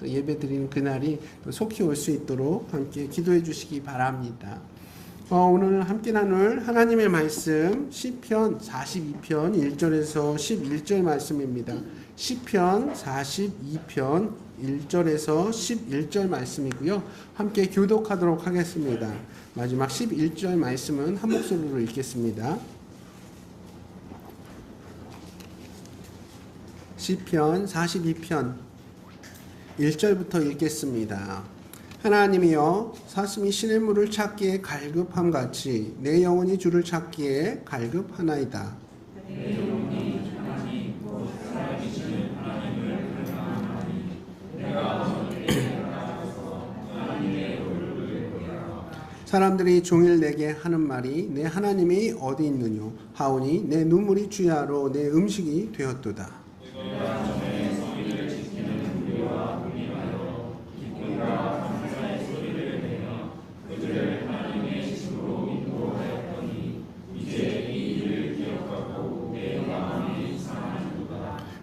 또 예배 드리는 그날이 또 속히 올 수 있도록 함께 기도해 주시기 바랍니다. 오늘 함께 나눌 하나님의 말씀 시편 42편 1절에서 11절 말씀입니다. 시편 42편 1절에서 11절 말씀이고요. 함께 교독하도록 하겠습니다. 마지막 11절 말씀은 한 목소리로 읽겠습니다. 시편 42편 1절부터 읽겠습니다. 하나님이여 사슴이 시냇물을 찾기에 갈급함같이 내 영혼이 주를 찾기에 갈급하나이다. 내 영혼이 하나님 곧 살아계시는 하나님을 갈망하나니 내가 어디에 나가서 하나님의 얼굴을 보리라. 사람들이 종일 내게 하는 말이 내 하나님이 어디 있느뇨 하오니 내 눈물이 주야로 내 음식이 되었도다.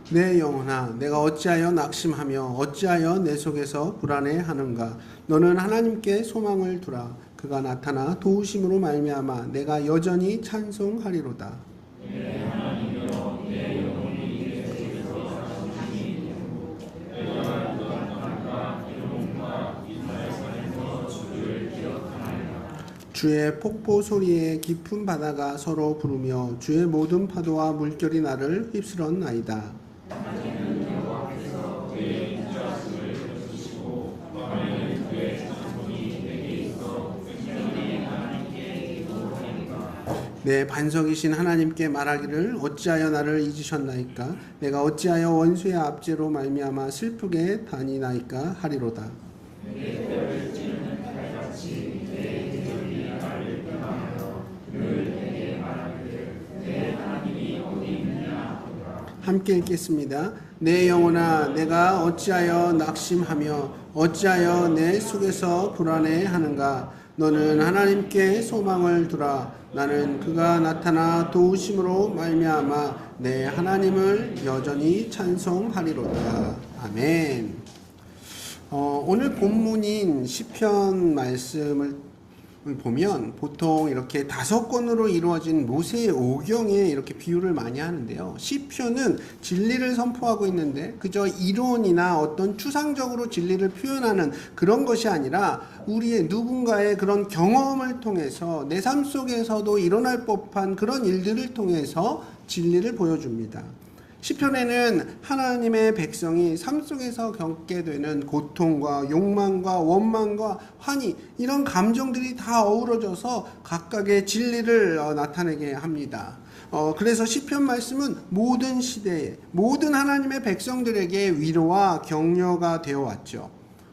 내 영혼아 내가 어찌하여 낙심하며 어찌하여 내 속에서 불안해하는가. 너는 하나님께 소망을 두라. 그가 나타나 도우심으로 말미암아 내가 여전히 찬송하리로다. 내 하나님이여 내 영혼이 내 속에서 자신이 되고 내가 나타나가 괴로움과 이스라엘에서 주를 기억하나이다. 주의 폭포 소리에 깊은 바다가 서로 부르며 주의 모든 파도와 물결이 나를 휩쓸었나이다. 내 반석이신 하나님께 말하기를 어찌하여 나를 잊으셨나이까. 내가 어찌하여 원수의 압제로 말미암아 슬프게 다니나이까 하리로다. 함께 읽겠습니다. 내 영혼아 내가 어찌하여 낙심하며 어찌하여 내 속에서 불안해하는가. 너는 하나님께 소망을 두라. 나는 그가 나타나 도우심으로 말미암아 내 하나님을 여전히 찬송하리로다. 아멘. 오늘 본문인 시편 말씀을 보면 보통 이렇게 5권으로 이루어진 모세의 오경에 이렇게 비유를 많이 하는데요. 시편은 진리를 선포하고 있는데 그저 이론이나 어떤 추상적으로 진리를 표현하는 그런 것이 아니라 우리의 누군가의 그런 경험을 통해서 내 삶 속에서도 일어날 법한 그런 일들을 통해서 진리를 보여줍니다. 시편에는 하나님의 백성이 삶 속에서 겪게 되는 고통과 욕망과 원망과 환희 이런 감정들이 다 어우러져서 각각의 진리를 나타내게 합니다. 그래서 시편 말씀은 모든 시대에 모든 하나님의 백성들에게 위로와 격려가 되어 왔죠.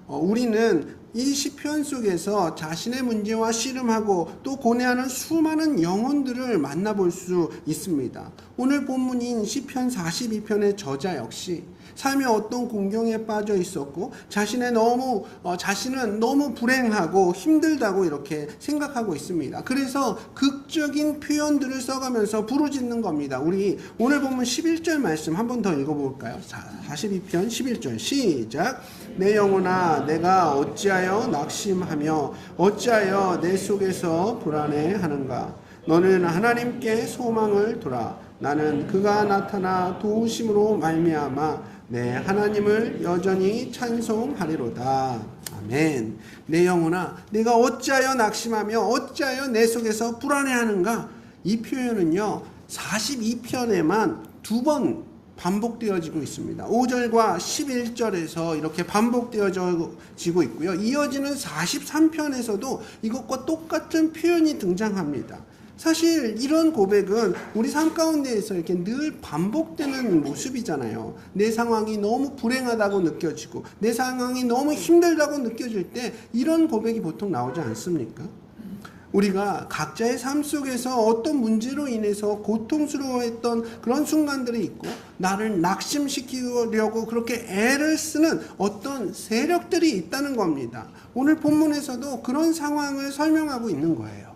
우리는 이 시편 속에서 자신의 문제와 씨름하고 또 고뇌하는 수많은 영혼들을 만나볼 수 있습니다. 오늘 본문인 시편 42편의 저자 역시 삶의 어떤 공경에 빠져 있었고 자신은 너무 불행하고 힘들다고 이렇게 생각하고 있습니다. 그래서 극적인 표현들을 써가면서 부르짖는 겁니다. 우리 오늘 본문 11절 말씀 한 번 더 읽어볼까요? 42편 11절 시작. 내 영혼아 내가 어찌하여 낙심하며 어찌하여 내 속에서 불안해하는가. 너는 하나님께 소망을 두라. 나는 그가 나타나 도우심으로 말미암아 내 하나님을 여전히 찬송하리로다. 아멘. 내 영혼아 내가 어찌하여 낙심하며 어찌하여 내 속에서 불안해하는가. 이 표현은요 42편에만 2번 반복되어지고 있습니다. 5절과 11절에서 이렇게 반복되어지고 있고요. 이어지는 43편에서도 이것과 똑같은 표현이 등장합니다. 사실 이런 고백은 우리 삶 가운데에서 이렇게 늘 반복되는 모습이잖아요. 내 상황이 너무 불행하다고 느껴지고 내 상황이 너무 힘들다고 느껴질 때 이런 고백이 보통 나오지 않습니까? 우리가 각자의 삶 속에서 어떤 문제로 인해서 고통스러워했던 그런 순간들이 있고 나를 낙심시키려고 그렇게 애를 쓰는 어떤 세력들이 있다는 겁니다. 오늘 본문에서도 그런 상황을 설명하고 있는 거예요.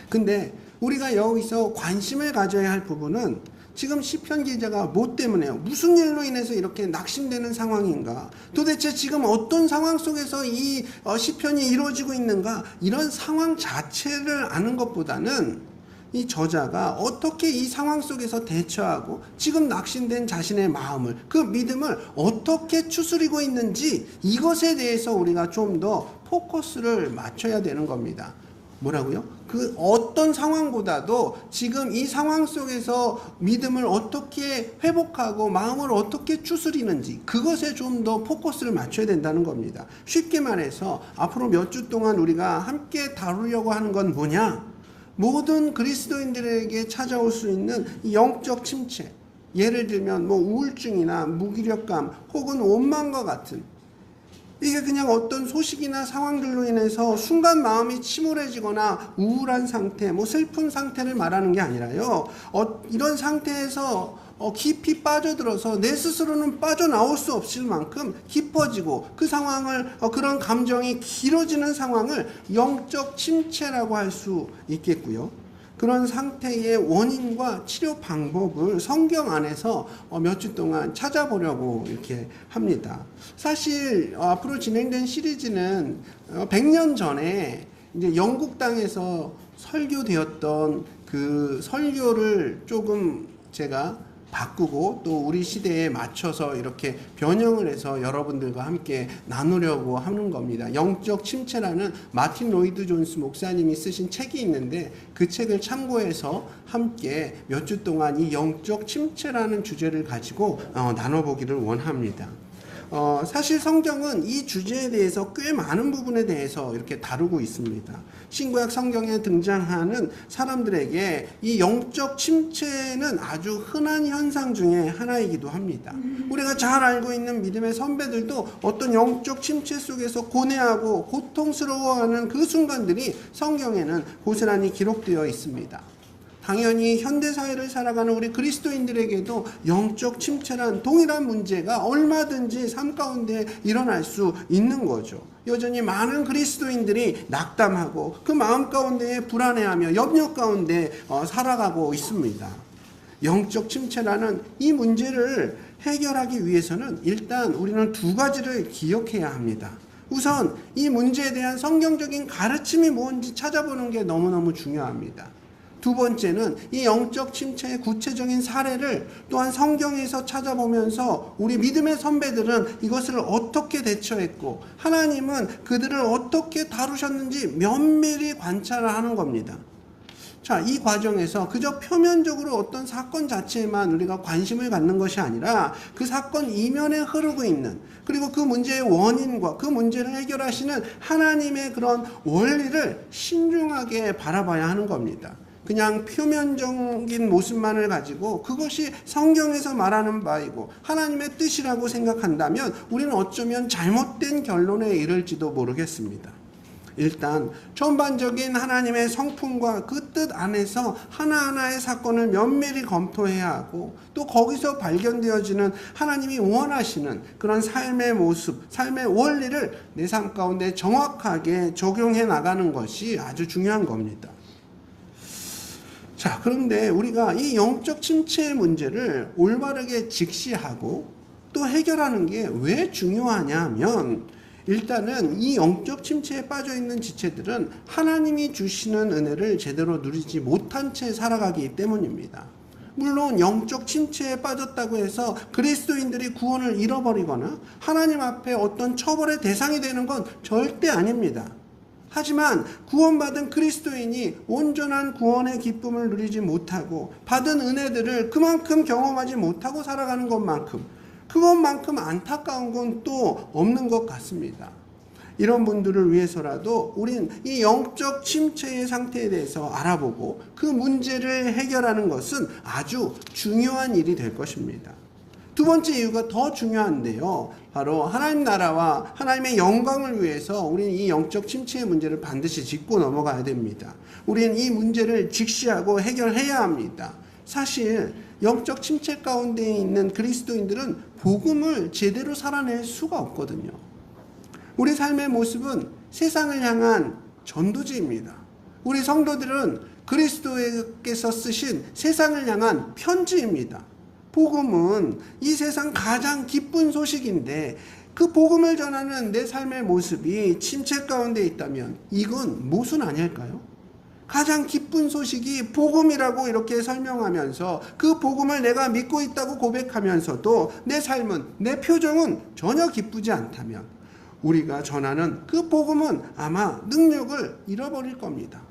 근데 우리가 여기서 관심을 가져야 할 부분은 지금 시편 기자가 뭐 때문에요? 무슨 일로 인해서 이렇게 낙심되는 상황인가? 도대체 지금 어떤 상황 속에서 이 시편이 이루어지고 있는가? 이런 상황 자체를 아는 것보다는 이 저자가 어떻게 이 상황 속에서 대처하고 지금 낙심된 자신의 마음을, 그 믿음을 어떻게 추스리고 있는지, 이것에 대해서 우리가 좀 더 포커스를 맞춰야 되는 겁니다. 뭐라고요? 그 어떤 상황보다도 지금 이 상황 속에서 믿음을 어떻게 회복하고 마음을 어떻게 추스리는지, 그것에 좀 더 포커스를 맞춰야 된다는 겁니다. 쉽게 말해서 앞으로 몇 주 동안 우리가 함께 다루려고 하는 건 뭐냐? 모든 그리스도인들에게 찾아올 수 있는 영적 침체, 예를 들면 뭐 우울증이나 무기력감 혹은 원망과 같은, 이게 그냥 어떤 소식이나 상황들로 인해서 순간 마음이 침울해지거나 우울한 상태, 뭐 슬픈 상태를 말하는 게 아니라요, 이런 상태에서 깊이 빠져들어서 내 스스로는 빠져나올 수 없을 만큼 깊어지고, 그 상황을, 그런 감정이 길어지는 상황을 영적 침체라고 할 수 있겠고요. 그런 상태의 원인과 치료 방법을 성경 안에서 몇 주 동안 찾아보려고 이렇게 합니다. 사실 앞으로 진행된 시리즈는 100년 전에 이제 영국 땅에서 설교되었던 그 설교를 조금 제가 바꾸고 또 우리 시대에 맞춰서 이렇게 변형을 해서 여러분들과 함께 나누려고 하는 겁니다. 영적 침체라는 마틴 로이드 존스 목사님이 쓰신 책이 있는데, 그 책을 참고해서 함께 몇 주 동안 이 영적 침체라는 주제를 가지고 나눠보기를 원합니다. 사실 성경은 이 주제에 대해서 꽤 많은 부분에 대해서 이렇게 다루고 있습니다. 신구약 성경에 등장하는 사람들에게 이 영적 침체는 아주 흔한 현상 중에 하나이기도 합니다. 우리가 잘 알고 있는 믿음의 선배들도 어떤 영적 침체 속에서 고뇌하고 고통스러워하는 그 순간들이 성경에는 고스란히 기록되어 있습니다. 당연히 현대사회를 살아가는 우리 그리스도인들에게도 영적 침체란 동일한 문제가 얼마든지 삶 가운데 일어날 수 있는 거죠. 여전히 많은 그리스도인들이 낙담하고 그 마음 가운데 불안해하며 염려 가운데 살아가고 있습니다. 영적 침체라는 이 문제를 해결하기 위해서는 일단 우리는 두 가지를 기억해야 합니다. 우선 이 문제에 대한 성경적인 가르침이 뭔지 찾아보는 게 너무너무 중요합니다. 두 번째는 이 영적 침체의 구체적인 사례를 또한 성경에서 찾아보면서 우리 믿음의 선배들은 이것을 어떻게 대처했고 하나님은 그들을 어떻게 다루셨는지 면밀히 관찰을 하는 겁니다. 자, 이 과정에서 그저 표면적으로 어떤 사건 자체에만 우리가 관심을 갖는 것이 아니라 그 사건 이면에 흐르고 있는, 그리고 그 문제의 원인과 그 문제를 해결하시는 하나님의 그런 원리를 신중하게 바라봐야 하는 겁니다. 그냥 표면적인 모습만을 가지고 그것이 성경에서 말하는 바이고 하나님의 뜻이라고 생각한다면 우리는 어쩌면 잘못된 결론에 이를지도 모르겠습니다. 일단 전반적인 하나님의 성품과 그 뜻 안에서 하나하나의 사건을 면밀히 검토해야 하고, 또 거기서 발견되어지는 하나님이 원하시는 그런 삶의 모습, 삶의 원리를 내 삶 가운데 정확하게 적용해 나가는 것이 아주 중요한 겁니다. 자, 그런데 우리가 이 영적 침체의 문제를 올바르게 직시하고 또 해결하는 게 왜 중요하냐 하면, 일단은 이 영적 침체에 빠져 있는 지체들은 하나님이 주시는 은혜를 제대로 누리지 못한 채 살아가기 때문입니다. 물론 영적 침체에 빠졌다고 해서 그리스도인들이 구원을 잃어버리거나 하나님 앞에 어떤 처벌의 대상이 되는 건 절대 아닙니다. 하지만 구원받은 그리스도인이 온전한 구원의 기쁨을 누리지 못하고 받은 은혜들을 그만큼 경험하지 못하고 살아가는 그것만큼 안타까운 건 또 없는 것 같습니다. 이런 분들을 위해서라도 우린 이 영적 침체의 상태에 대해서 알아보고 그 문제를 해결하는 것은 아주 중요한 일이 될 것입니다. 두 번째 이유가 더 중요한데요. 바로 하나님 나라와 하나님의 영광을 위해서 우리는 이 영적 침체의 문제를 반드시 짚고 넘어가야 됩니다. 우리는 이 문제를 직시하고 해결해야 합니다. 사실 영적 침체 가운데 있는 그리스도인들은 복음을 제대로 살아낼 수가 없거든요. 우리 삶의 모습은 세상을 향한 전도지입니다. 우리 성도들은 그리스도께서 쓰신 세상을 향한 편지입니다. 복음은 이 세상 가장 기쁜 소식인데 그 복음을 전하는 내 삶의 모습이 침체 가운데 있다면 이건 모순 아닐까요? 가장 기쁜 소식이 복음이라고 이렇게 설명하면서 그 복음을 내가 믿고 있다고 고백하면서도 내 삶은, 내 표정은 전혀 기쁘지 않다면 우리가 전하는 그 복음은 아마 능력을 잃어버릴 겁니다.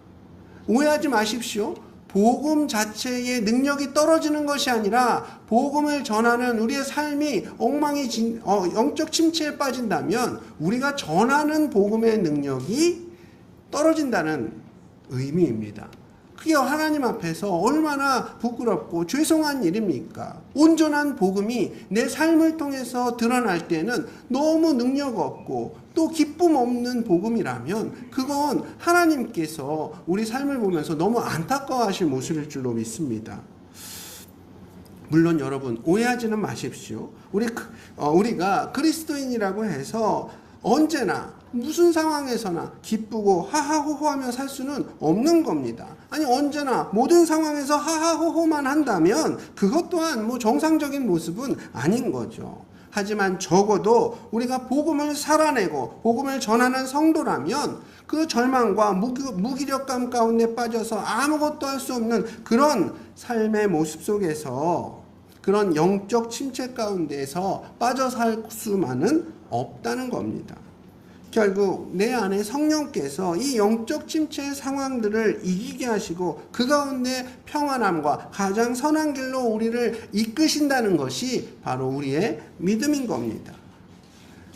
오해하지 마십시오. 복음 자체의 능력이 떨어지는 것이 아니라 복음을 전하는 우리의 삶이 영적 침체에 빠진다면 우리가 전하는 복음의 능력이 떨어진다는 의미입니다. 그게 하나님 앞에서 얼마나 부끄럽고 죄송한 일입니까? 온전한 복음이 내 삶을 통해서 드러날 때는 너무 능력 없고 또 기쁨 없는 복음이라면 그건 하나님께서 우리 삶을 보면서 너무 안타까워하실 모습일 줄로 믿습니다. 물론 여러분 오해하지는 마십시오. 우리가 그리스도인이라고 해서 언제나 무슨 상황에서나 기쁘고 하하호호하며 살 수는 없는 겁니다. 아니 언제나 모든 상황에서 하하호호만 한다면 그것 또한 정상적인 모습은 아닌 거죠. 하지만 적어도 우리가 복음을 살아내고 복음을 전하는 성도라면 그 절망과 무기력감 가운데 빠져서 아무것도 할 수 없는 그런 삶의 모습 속에서 그런 영적 침체 가운데에서 빠져 살 수만은 없다는 겁니다. 결국 내 안에 성령께서 이 영적 침체의 상황들을 이기게 하시고 그 가운데 평안함과 가장 선한 길로 우리를 이끄신다는 것이 바로 우리의 믿음인 겁니다.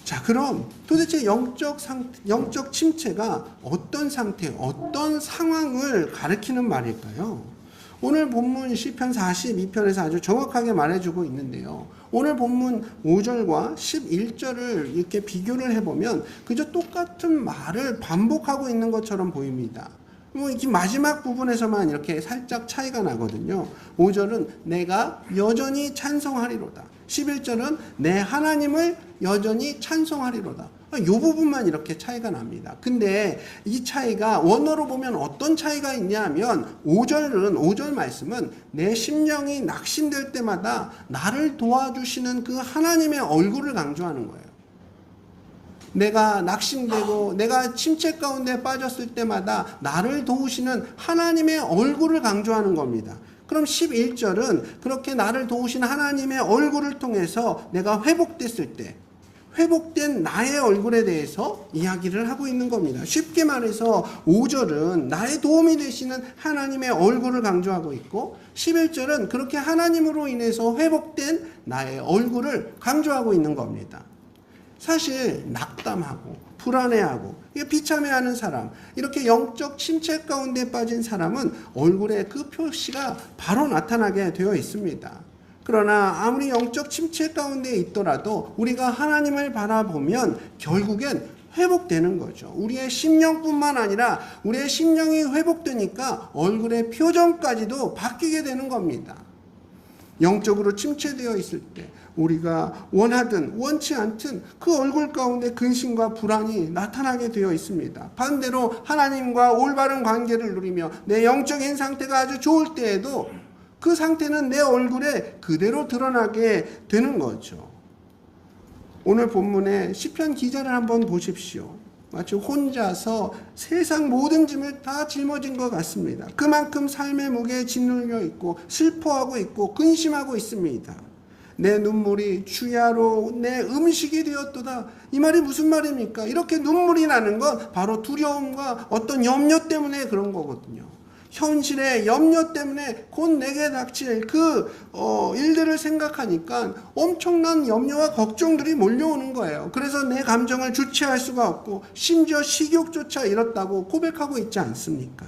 자, 그럼 도대체 영적 침체가 어떤 상태, 어떤 상황을 가리키는 말일까요? 오늘 본문 시편 42편에서 아주 정확하게 말해주고 있는데요. 오늘 본문 5절과 11절을 이렇게 비교를 해보면 그저 똑같은 말을 반복하고 있는 것처럼 보입니다. 이 마지막 부분에서만 이렇게 살짝 차이가 나거든요. 5절은 내가 여전히 찬송하리로다. 11절은 내 하나님을 여전히 찬송하리로다. 이 부분만 이렇게 차이가 납니다. 근데 이 차이가 원어로 보면 어떤 차이가 있냐 하면 5절 말씀은 내 심령이 낙심될 때마다 나를 도와주시는 그 하나님의 얼굴을 강조하는 거예요. 내가 낙심되고 내가 침체 가운데 빠졌을 때마다 나를 도우시는 하나님의 얼굴을 강조하는 겁니다. 그럼 11절은 그렇게 나를 도우시는 하나님의 얼굴을 통해서 내가 회복됐을 때 회복된 나의 얼굴에 대해서 이야기를 하고 있는 겁니다. 쉽게 말해서 5절은 나의 도움이 되시는 하나님의 얼굴을 강조하고 있고 11절은 그렇게 하나님으로 인해서 회복된 나의 얼굴을 강조하고 있는 겁니다. 사실 낙담하고 불안해하고 비참해하는 사람, 이렇게 영적 침체 가운데 빠진 사람은 얼굴에 그 표시가 바로 나타나게 되어 있습니다. 그러나 아무리 영적 침체 가운데 있더라도 우리가 하나님을 바라보면 결국엔 회복되는 거죠. 우리의 심령뿐만 아니라 우리의 심령이 회복되니까 얼굴의 표정까지도 바뀌게 되는 겁니다. 영적으로 침체되어 있을 때 우리가 원하든 원치 않든 그 얼굴 가운데 근심과 불안이 나타나게 되어 있습니다. 반대로 하나님과 올바른 관계를 누리며 내 영적인 상태가 아주 좋을 때에도 그 상태는 내 얼굴에 그대로 드러나게 되는 거죠. 오늘 본문의 시편 기자를 한번 보십시오. 마치 혼자서 세상 모든 짐을 다 짊어진 것 같습니다. 그만큼 삶의 무게에 짓눌려 있고 슬퍼하고 있고 근심하고 있습니다. 내 눈물이 주야로 내 음식이 되었도다. 이 말이 무슨 말입니까? 이렇게 눈물이 나는 건 바로 두려움과 어떤 염려 때문에 그런 거거든요. 현실의 염려 때문에 곧 내게 닥칠 일들을 생각하니까 엄청난 염려와 걱정들이 몰려오는 거예요. 그래서 내 감정을 주체할 수가 없고 심지어 식욕조차 잃었다고 고백하고 있지 않습니까?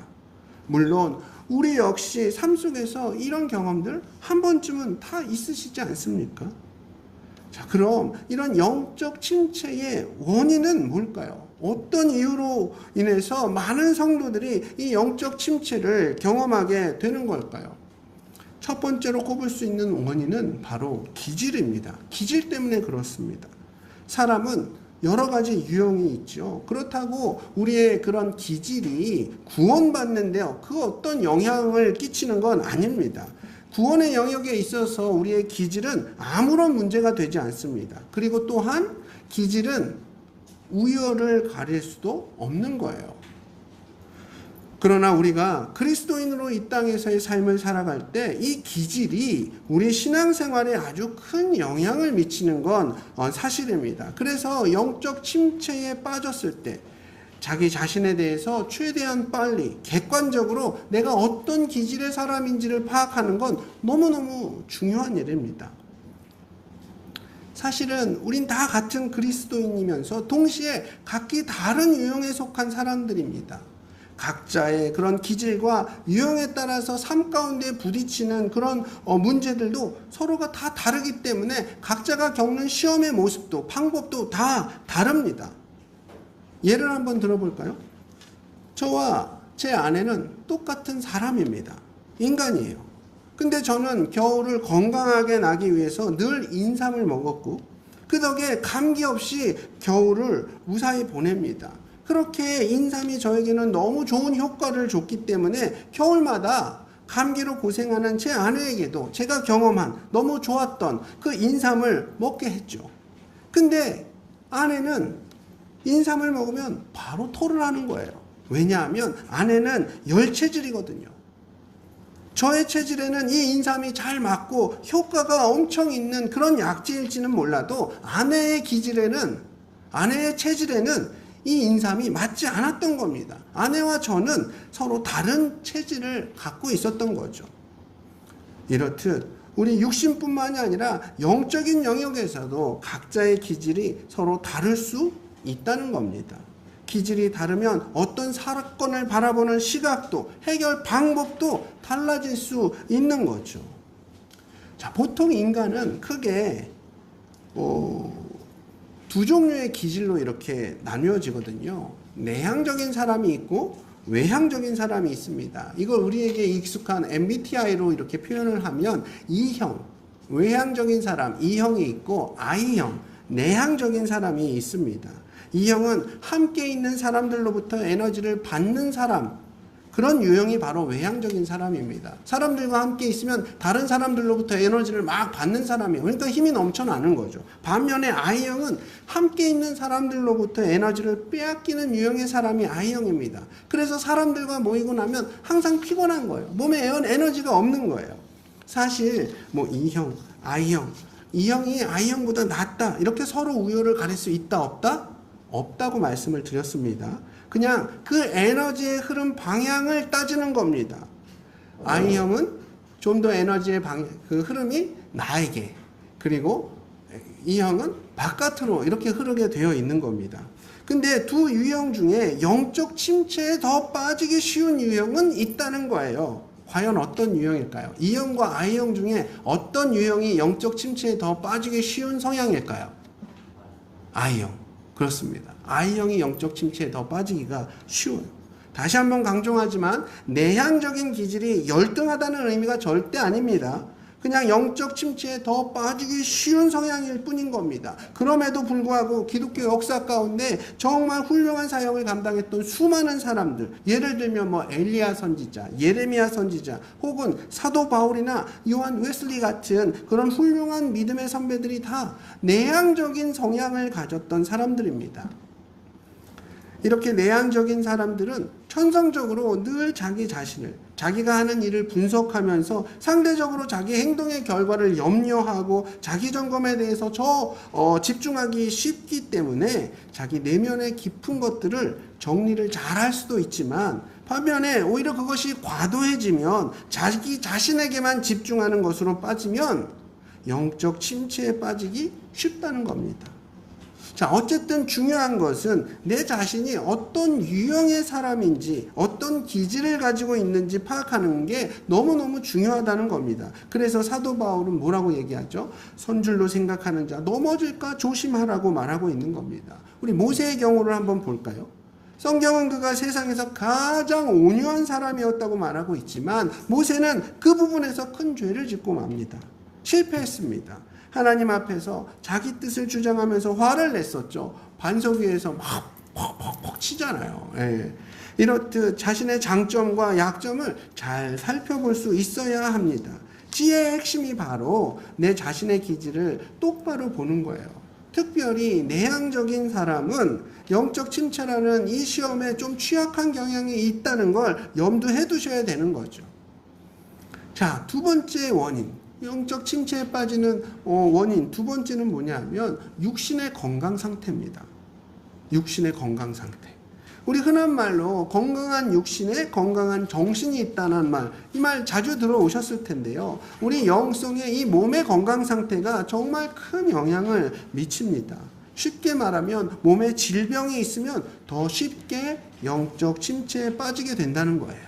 물론 우리 역시 삶 속에서 이런 경험들 한 번쯤은 다 있으시지 않습니까? 자, 그럼 이런 영적 침체의 원인은 뭘까요? 어떤 이유로 인해서 많은 성도들이 이 영적 침체를 경험하게 되는 걸까요? 첫 번째로 꼽을 수 있는 원인은 바로 기질입니다. 기질 때문에 그렇습니다. 사람은 여러 가지 유형이 있죠. 그렇다고 우리의 그런 기질이 구원받는데요, 그 어떤 영향을 끼치는 건 아닙니다. 구원의 영역에 있어서 우리의 기질은 아무런 문제가 되지 않습니다. 그리고 또한 기질은 우열을 가릴 수도 없는 거예요. 그러나 우리가 그리스도인으로 이 땅에서의 삶을 살아갈 때 이 기질이 우리 신앙생활에 아주 큰 영향을 미치는 건 사실입니다. 그래서 영적 침체에 빠졌을 때 자기 자신에 대해서 최대한 빨리 객관적으로 내가 어떤 기질의 사람인지를 파악하는 건 너무너무 중요한 일입니다. 사실은 우린 다 같은 그리스도인이면서 동시에 각기 다른 유형에 속한 사람들입니다. 각자의 그런 기질과 유형에 따라서 삶 가운데 부딪히는 그런 문제들도 서로가 다 다르기 때문에 각자가 겪는 시험의 모습도 방법도 다 다릅니다. 예를 한번 들어볼까요? 저와 제 아내는 똑같은 사람입니다. 인간이에요. 근데 저는 겨울을 건강하게 나기 위해서 늘 인삼을 먹었고 그 덕에 감기 없이 겨울을 무사히 보냅니다. 그렇게 인삼이 저에게는 너무 좋은 효과를 줬기 때문에 겨울마다 감기로 고생하는 제 아내에게도 제가 경험한 너무 좋았던 그 인삼을 먹게 했죠. 근데 아내는 인삼을 먹으면 바로 토를 하는 거예요. 왜냐하면 아내는 열체질이거든요. 저의 체질에는 이 인삼이 잘 맞고 효과가 엄청 있는 그런 약재일지는 몰라도 아내의 기질에는, 아내의 체질에는 이 인삼이 맞지 않았던 겁니다. 아내와 저는 서로 다른 체질을 갖고 있었던 거죠. 이렇듯 우리 육신뿐만이 아니라 영적인 영역에서도 각자의 기질이 서로 다를 수 있다는 겁니다. 기질이 다르면 어떤 사건을 바라보는 시각도 해결 방법도 달라질 수 있는 거죠. 자, 보통 인간은 크게 두 종류의 기질로 이렇게 나뉘어지거든요. 내향적인 사람이 있고 외향적인 사람이 있습니다. 이걸 우리에게 익숙한 MBTI로 이렇게 표현을 하면 E형, 외향적인 사람 E형이 있고 I형, 내향적인 사람이 있습니다. E형은 함께 있는 사람들로부터 에너지를 받는 사람, 그런 유형이 바로 외향적인 사람입니다. 사람들과 함께 있으면 다른 사람들로부터 에너지를 막 받는 사람이에요. 그러니까 힘이 넘쳐나는 거죠. 반면에 I형은 함께 있는 사람들로부터 에너지를 빼앗기는 유형의 사람이 I형입니다. 그래서 사람들과 모이고 나면 항상 피곤한 거예요. 몸에 에너지가 없는 거예요. 사실 E형, I형, E형이 I형보다 낫다 이렇게 서로 우열을 가릴 수 있다 없다? 없다고 말씀을 드렸습니다. 그냥 그 에너지의 흐름 방향을 따지는 겁니다. I형은 좀 더 에너지의 그 흐름이 나에게, 그리고 E형은 바깥으로 이렇게 흐르게 되어 있는 겁니다. 근데 두 유형 중에 영적 침체에 더 빠지기 쉬운 유형은 있다는 거예요. 과연 어떤 유형일까요? E형과 I형 중에 어떤 유형이 영적 침체에 더 빠지기 쉬운 성향일까요? I형. 그렇습니다. I형이 영적 침체에 더 빠지기가 쉬워요. 다시 한번 강조하지만 내향적인 기질이 열등하다는 의미가 절대 아닙니다. 그냥 영적 침체에 더 빠지기 쉬운 성향일 뿐인 겁니다. 그럼에도 불구하고 기독교 역사 가운데 정말 훌륭한 사역을 감당했던 수많은 사람들, 예를 들면 엘리야 선지자, 예레미야 선지자, 혹은 사도 바울이나 요한 웨슬리 같은 그런 훌륭한 믿음의 선배들이 다 내향적인 성향을 가졌던 사람들입니다. 이렇게 내향적인 사람들은 천성적으로 늘 자기 자신을, 자기가 하는 일을 분석하면서 상대적으로 자기 행동의 결과를 염려하고 자기 점검에 대해서 집중하기 쉽기 때문에 자기 내면의 깊은 것들을 정리를 잘 할 수도 있지만, 반면에 오히려 그것이 과도해지면 자기 자신에게만 집중하는 것으로 빠지면 영적 침체에 빠지기 쉽다는 겁니다. 자, 어쨌든 중요한 것은 내 자신이 어떤 유형의 사람인지, 어떤 기질을 가지고 있는지 파악하는 게 너무너무 중요하다는 겁니다. 그래서 사도 바울은 뭐라고 얘기하죠? 선줄로 생각하는 자 넘어질까 조심하라고 말하고 있는 겁니다. 우리 모세의 경우를 한번 볼까요? 성경은 그가 세상에서 가장 온유한 사람이었다고 말하고 있지만 모세는 그 부분에서 큰 죄를 짓고 맙니다. 실패했습니다. 하나님 앞에서 자기 뜻을 주장하면서 화를 냈었죠. 반석 위에서 막 퍽퍽퍽 치잖아요. 예. 이렇듯 자신의 장점과 약점을 잘 살펴볼 수 있어야 합니다. 지혜의 핵심이 바로 내 자신의 기질을 똑바로 보는 거예요. 특별히 내향적인 사람은 영적 침체라는 이 시험에 좀 취약한 경향이 있다는 걸 염두해 두셔야 되는 거죠. 자, 두 번째 원인, 영적 침체에 빠지는 원인 두 번째는 뭐냐면 육신의 건강 상태입니다. 육신의 건강 상태. 우리 흔한 말로 건강한 육신에 건강한 정신이 있다는 말, 이 말 자주 들어오셨을 텐데요. 우리 영성에 이 몸의 건강 상태가 정말 큰 영향을 미칩니다. 쉽게 말하면 몸에 질병이 있으면 더 쉽게 영적 침체에 빠지게 된다는 거예요.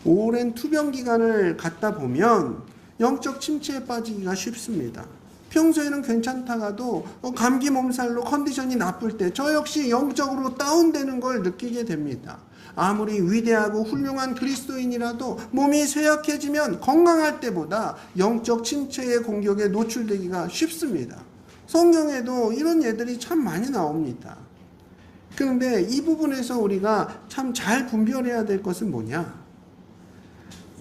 오랜 투병 기간을 갖다 보면 영적 침체에 빠지기가 쉽습니다. 평소에는 괜찮다가도 감기 몸살로 컨디션이 나쁠 때 저 역시 영적으로 다운되는 걸 느끼게 됩니다. 아무리 위대하고 훌륭한 그리스도인이라도 몸이 쇠약해지면 건강할 때보다 영적 침체의 공격에 노출되기가 쉽습니다. 성경에도 이런 예들이 참 많이 나옵니다. 그런데 이 부분에서 우리가 참 잘 분별해야 될 것은 뭐냐?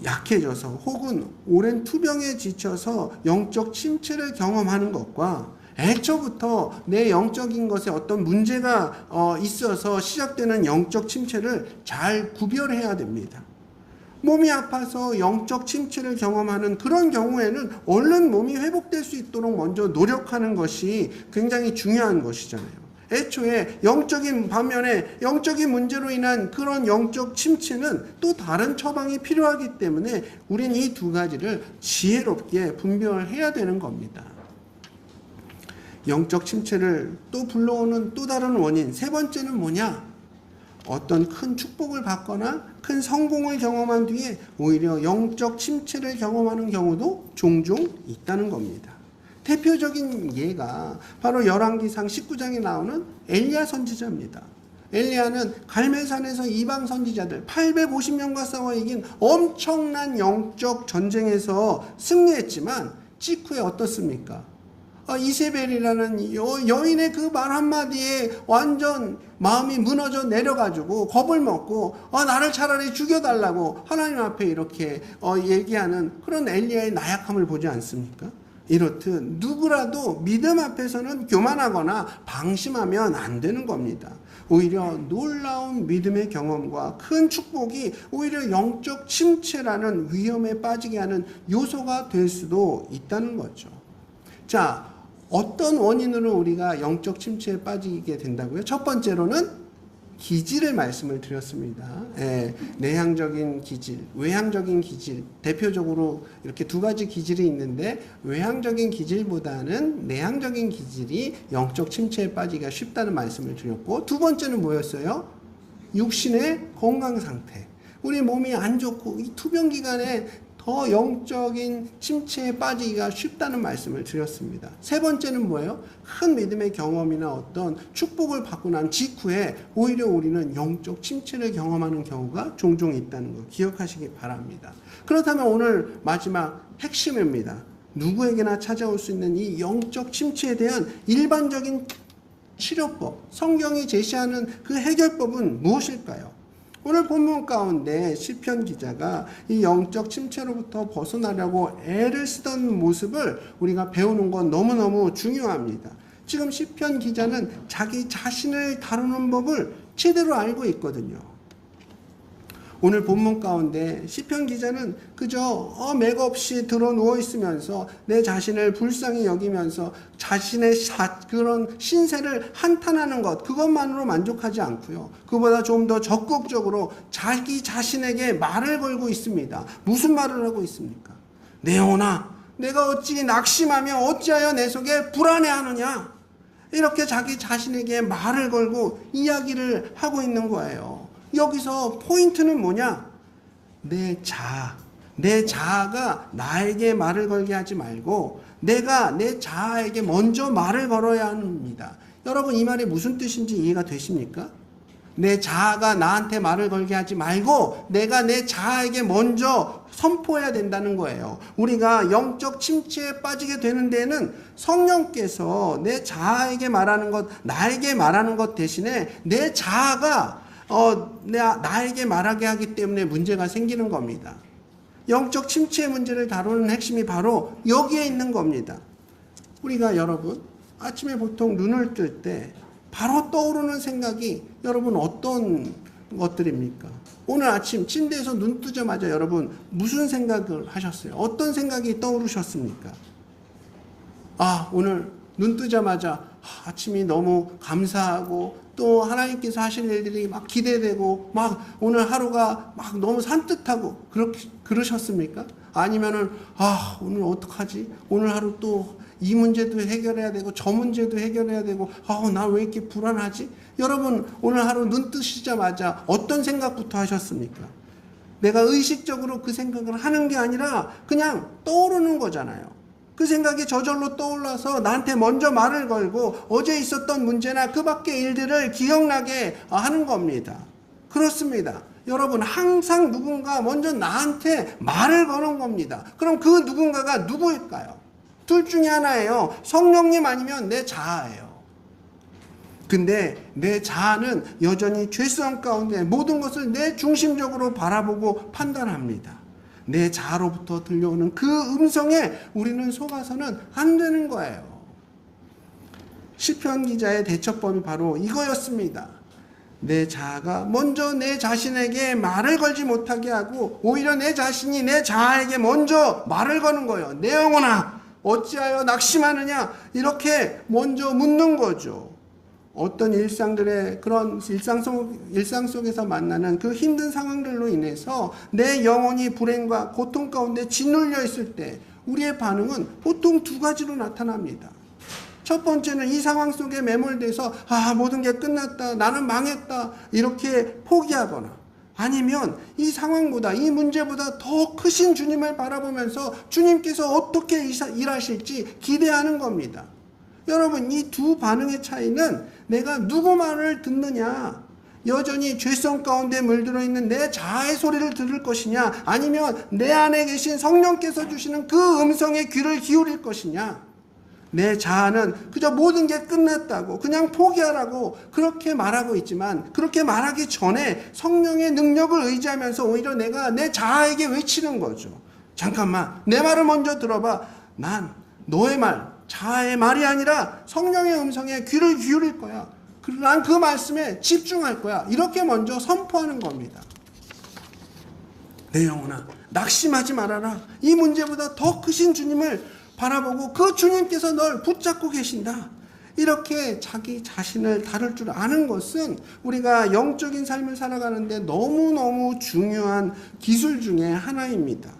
약해져서 혹은 오랜 투병에 지쳐서 영적 침체를 경험하는 것과 애초부터 내 영적인 것에 어떤 문제가 있어서 시작되는 영적 침체를 잘 구별해야 됩니다. 몸이 아파서 영적 침체를 경험하는 그런 경우에는 얼른 몸이 회복될 수 있도록 먼저 노력하는 것이 굉장히 중요한 것이잖아요. 애초에 반면에 영적인 문제로 인한 그런 영적 침체는 또 다른 처방이 필요하기 때문에 우린 이 두 가지를 지혜롭게 분별해야 되는 겁니다. 영적 침체를 또 불러오는 또 다른 원인, 세 번째는 뭐냐? 어떤 큰 축복을 받거나 큰 성공을 경험한 뒤에 오히려 영적 침체를 경험하는 경우도 종종 있다는 겁니다. 대표적인 예가 바로 열왕기상 19장에 나오는 엘리야 선지자입니다. 엘리야는 갈멜산에서 이방 선지자들 850명과 싸워 이긴 엄청난 영적 전쟁에서 승리했지만 직후에 어떻습니까? 이세벨이라는 여인의 그 말 한마디에 완전 마음이 무너져 내려가지고 겁을 먹고 나를 차라리 죽여달라고 하나님 앞에 이렇게 얘기하는 그런 엘리야의 나약함을 보지 않습니까? 이렇듯 누구라도 믿음 앞에서는 교만하거나 방심하면 안 되는 겁니다. 오히려 놀라운 믿음의 경험과 큰 축복이 오히려 영적 침체라는 위험에 빠지게 하는 요소가 될 수도 있다는 거죠. 자, 어떤 원인으로 우리가 영적 침체에 빠지게 된다고요? 첫 번째로는 기질을 말씀을 드렸습니다. 내향적인 기질, 외향적인 기질, 대표적으로 이렇게 두 가지 기질이 있는데 외향적인 기질보다는 내향적인 기질이 영적 침체에 빠지기가 쉽다는 말씀을 드렸고, 두 번째는 뭐였어요? 육신의 건강 상태. 우리 몸이 안 좋고 이 투병 기간에 더 영적인 침체에 빠지기가 쉽다는 말씀을 드렸습니다. 세 번째는 뭐예요? 큰 믿음의 경험이나 어떤 축복을 받고 난 직후에 오히려 우리는 영적 침체를 경험하는 경우가 종종 있다는 거 기억하시기 바랍니다. 그렇다면 오늘 마지막 핵심입니다. 누구에게나 찾아올 수 있는 이 영적 침체에 대한 일반적인 치료법, 성경이 제시하는 그 해결법은 무엇일까요? 오늘 본문 가운데 시편 기자가 이 영적 침체로부터 벗어나려고 애를 쓰던 모습을 우리가 배우는 건 너무너무 중요합니다. 지금 시편 기자는 자기 자신을 다루는 법을 제대로 알고 있거든요. 오늘 본문 가운데 시편 기자는 그저 맥없이 들어 누워 있으면서 내 자신을 불쌍히 여기면서 자신의 그런 신세를 한탄하는 것, 그것만으로 만족하지 않고요. 그보다 좀 더 적극적으로 자기 자신에게 말을 걸고 있습니다. 무슨 말을 하고 있습니까? 내 영혼아, 내가 어찌 낙심하며 어찌하여 내 속에 불안해하느냐? 이렇게 자기 자신에게 말을 걸고 이야기를 하고 있는 거예요. 여기서 포인트는 뭐냐? 내 자아가 나에게 말을 걸게 하지 말고 내가 내 자아에게 먼저 말을 걸어야 합니다. 여러분, 이 말이 무슨 뜻인지 이해가 되십니까? 내 자아가 나한테 말을 걸게 하지 말고 내가 내 자아에게 먼저 선포해야 된다는 거예요. 우리가 영적 침체에 빠지게 되는 데에는 성령께서 내 자아에게 말하는 것, 나에게 말하는 것 대신에 내 자아가 나에게 말하게 하기 때문에 문제가 생기는 겁니다. 영적 침체의 문제를 다루는 핵심이 바로 여기에 있는 겁니다. 우리가 여러분 아침에 보통 눈을 뜰 때 바로 떠오르는 생각이 여러분 어떤 것들입니까? 오늘 아침 침대에서 눈 뜨자마자 여러분 무슨 생각을 하셨어요? 어떤 생각이 떠오르셨습니까? 오늘 눈 뜨자마자 아침이 너무 감사하고 또 하나님께서 하실 일들이 막 기대되고 막 오늘 하루가 막 너무 산뜻하고 그러셨습니까? 아니면은 오늘 어떡하지? 오늘 하루 또 이 문제도 해결해야 되고 저 문제도 해결해야 되고 나 왜 이렇게 불안하지? 여러분 오늘 하루 눈 뜨시자마자 어떤 생각부터 하셨습니까? 내가 의식적으로 그 생각을 하는 게 아니라 그냥 떠오르는 거잖아요. 그 생각이 저절로 떠올라서 나한테 먼저 말을 걸고 어제 있었던 문제나 그 밖의 일들을 기억나게 하는 겁니다. 그렇습니다. 여러분 항상 누군가 먼저 나한테 말을 거는 겁니다. 그럼 그 누군가가 누구일까요? 둘 중에 하나예요. 성령님 아니면 내 자아예요. 근데 내 자아는 여전히 죄성 가운데 모든 것을 내 중심적으로 바라보고 판단합니다. 내 자아로부터 들려오는 그 음성에 우리는 속아서는 안 되는 거예요. 시편 기자의 대처법이 바로 이거였습니다. 내 자아가 먼저 내 자신에게 말을 걸지 못하게 하고 오히려 내 자신이 내 자아에게 먼저 말을 거는 거예요. 내 영혼아 어찌하여 낙심하느냐 이렇게 먼저 묻는 거죠. 어떤 일상들의 그런 일상 속에서 만나는 그 힘든 상황들로 인해서 내 영혼이 불행과 고통 가운데 짓눌려 있을 때 우리의 반응은 보통 두 가지로 나타납니다. 첫 번째는 이 상황 속에 매몰돼서 모든 게 끝났다, 나는 망했다 이렇게 포기하거나 아니면 이 상황보다 이 문제보다 더 크신 주님을 바라보면서 주님께서 어떻게 일하실지 기대하는 겁니다. 여러분 이 두 반응의 차이는 내가 누구 말을 듣느냐, 여전히 죄성 가운데 물들어 있는 내 자아의 소리를 들을 것이냐 아니면 내 안에 계신 성령께서 주시는 그 음성에 귀를 기울일 것이냐. 내 자아는 그저 모든 게 끝났다고 그냥 포기하라고 그렇게 말하고 있지만 그렇게 말하기 전에 성령의 능력을 의지하면서 오히려 내가 내 자아에게 외치는 거죠. 잠깐만 내 말을 먼저 들어봐. 난 너의 말, 자아의 말이 아니라 성령의 음성에 귀를 기울일 거야. 난 그 말씀에 집중할 거야. 이렇게 먼저 선포하는 겁니다. 내 영혼아 낙심하지 말아라. 이 문제보다 더 크신 주님을 바라보고 그 주님께서 널 붙잡고 계신다. 이렇게 자기 자신을 다룰 줄 아는 것은 우리가 영적인 삶을 살아가는데 너무너무 중요한 기술 중에 하나입니다.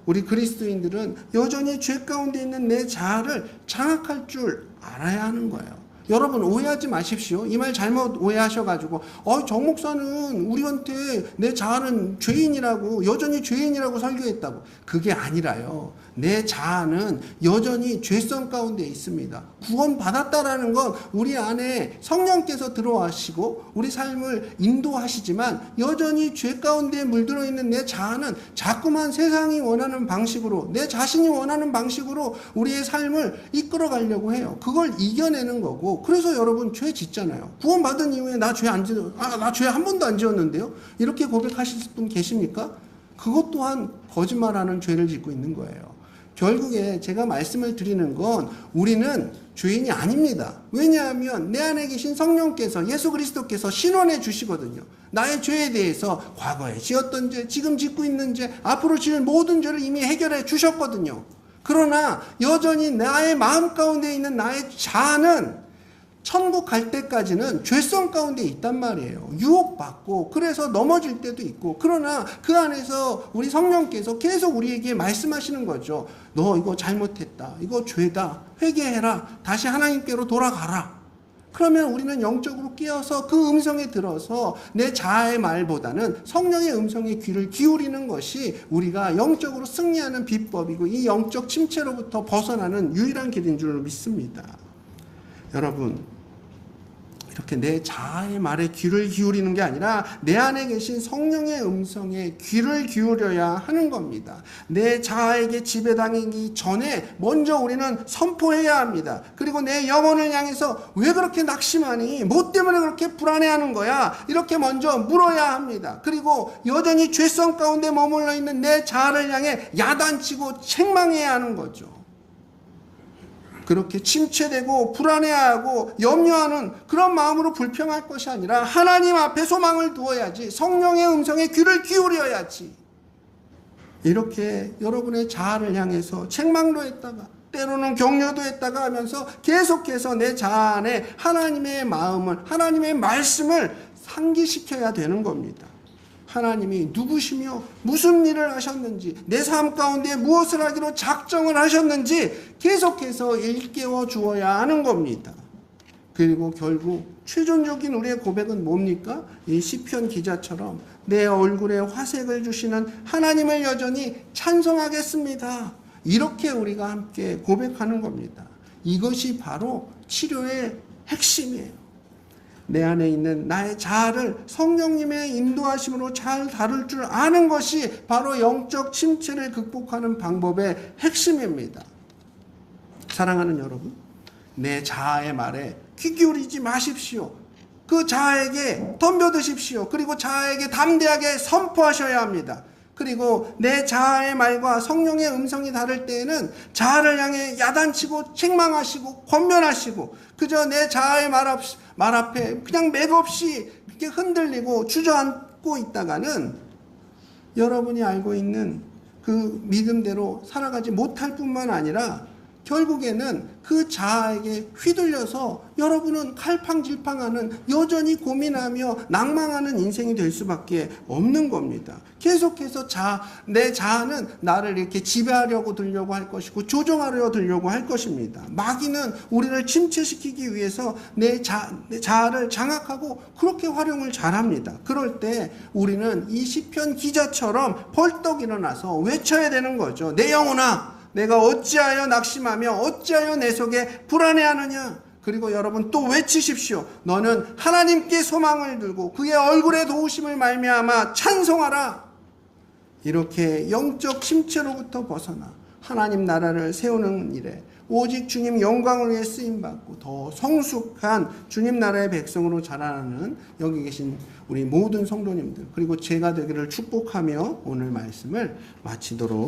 우리 그리스도인들은 여전히 죄 가운데 있는 내 자아를 장악할 줄 알아야 하는 거예요. 여러분 오해하지 마십시오. 이 말 잘못 오해하셔가지고 정 목사는 우리한테 내 자아는 죄인이라고 여전히 죄인이라고 설교했다고. 그게 아니라요. 내 자아는 여전히 죄성 가운데 있습니다. 구원받았다라는 건 우리 안에 성령께서 들어와시고 우리 삶을 인도하시지만 여전히 죄 가운데 물들어 있는 내 자아는 자꾸만 세상이 원하는 방식으로 내 자신이 원하는 방식으로 우리의 삶을 이끌어 가려고 해요. 그걸 이겨내는 거고 그래서 여러분 죄 짓잖아요. 구원받은 이후에 나 죄 한 번도 안 지었는데요. 이렇게 고백하실 분 계십니까? 그것 또한 거짓말하는 죄를 짓고 있는 거예요. 결국에 제가 말씀을 드리는 건 우리는 죄인이 아닙니다. 왜냐하면 내 안에 계신 성령께서 예수 그리스도께서 신원해 주시거든요. 나의 죄에 대해서 과거에 지었던 죄, 지금 짓고 있는 죄, 앞으로 지을 모든 죄를 이미 해결해 주셨거든요. 그러나 여전히 나의 마음 가운데 있는 나의 자아는 천국 갈 때까지는 죄성 가운데 있단 말이에요. 유혹받고 그래서 넘어질 때도 있고 그러나 그 안에서 우리 성령께서 계속 우리에게 말씀하시는 거죠. 너 이거 잘못했다. 이거 죄다. 회개해라. 다시 하나님께로 돌아가라. 그러면 우리는 영적으로 깨어서 그 음성에 들어서 내 자아의 말보다는 성령의 음성에 귀를 기울이는 것이 우리가 영적으로 승리하는 비법이고 이 영적 침체로부터 벗어나는 유일한 길인 줄 믿습니다. 여러분 이렇게 내 자아의 말에 귀를 기울이는 게 아니라 내 안에 계신 성령의 음성에 귀를 기울여야 하는 겁니다. 내 자아에게 지배당하기 전에 먼저 우리는 선포해야 합니다. 그리고 내 영혼을 향해서 왜 그렇게 낙심하니? 뭐 때문에 그렇게 불안해하는 거야? 이렇게 먼저 물어야 합니다. 그리고 여전히 죄성 가운데 머물러 있는 내 자아를 향해 야단치고 책망해야 하는 거죠. 그렇게 침체되고 불안해하고 염려하는 그런 마음으로 불평할 것이 아니라 하나님 앞에 소망을 두어야지, 성령의 음성에 귀를 기울여야지. 이렇게 여러분의 자아를 향해서 책망도 했다가 때로는 격려도 했다가 하면서 계속해서 내 자아 안에 하나님의 마음을, 하나님의 말씀을 상기시켜야 되는 겁니다. 하나님이 누구시며 무슨 일을 하셨는지, 내 삶 가운데 무엇을 하기로 작정을 하셨는지 계속해서 일깨워 주어야 하는 겁니다. 그리고 결국 최종적인 우리의 고백은 뭡니까? 이 시편 기자처럼 내 얼굴에 화색을 주시는 하나님을 여전히 찬송하겠습니다. 이렇게 우리가 함께 고백하는 겁니다. 이것이 바로 치료의 핵심이에요. 내 안에 있는 나의 자아를 성령님의 인도하심으로 잘 다룰 줄 아는 것이 바로 영적 침체를 극복하는 방법의 핵심입니다. 사랑하는 여러분, 내 자아의 말에 귀 기울이지 마십시오. 그 자아에게 덤벼드십시오. 그리고 자아에게 담대하게 선포하셔야 합니다. 그리고 내 자아의 말과 성령의 음성이 다를 때에는 자아를 향해 야단치고 책망하시고 권면하시고 그저 내 자아의 말 앞에 그냥 맥없이 이렇게 흔들리고 주저앉고 있다가는 여러분이 알고 있는 그 믿음대로 살아가지 못할 뿐만 아니라 결국에는 그 자아에게 휘둘려서 여러분은 갈팡질팡하는, 여전히 고민하며 낭망하는 인생이 될 수밖에 없는 겁니다. 계속해서 내 자아는 나를 이렇게 지배하려고 들려고 할 것이고 조종하려 들려고 할 것입니다. 마귀는 우리를 침체시키기 위해서 내 자아를 장악하고 그렇게 활용을 잘합니다. 그럴 때 우리는 이 시편 기자처럼 벌떡 일어나서 외쳐야 되는 거죠. 내 영혼아, 내가 어찌하여 낙심하며 어찌하여 내 속에 불안해하느냐. 그리고 여러분 또 외치십시오. 너는 하나님께 소망을 두고 그의 얼굴의 도우심을 말미암아 찬송하라. 이렇게 영적 침체로부터 벗어나 하나님 나라를 세우는 일에 오직 주님 영광을 위해 쓰임받고 더 성숙한 주님 나라의 백성으로 자라나는 여기 계신 우리 모든 성도님들, 그리고 제가 되기를 축복하며 오늘 말씀을 마치도록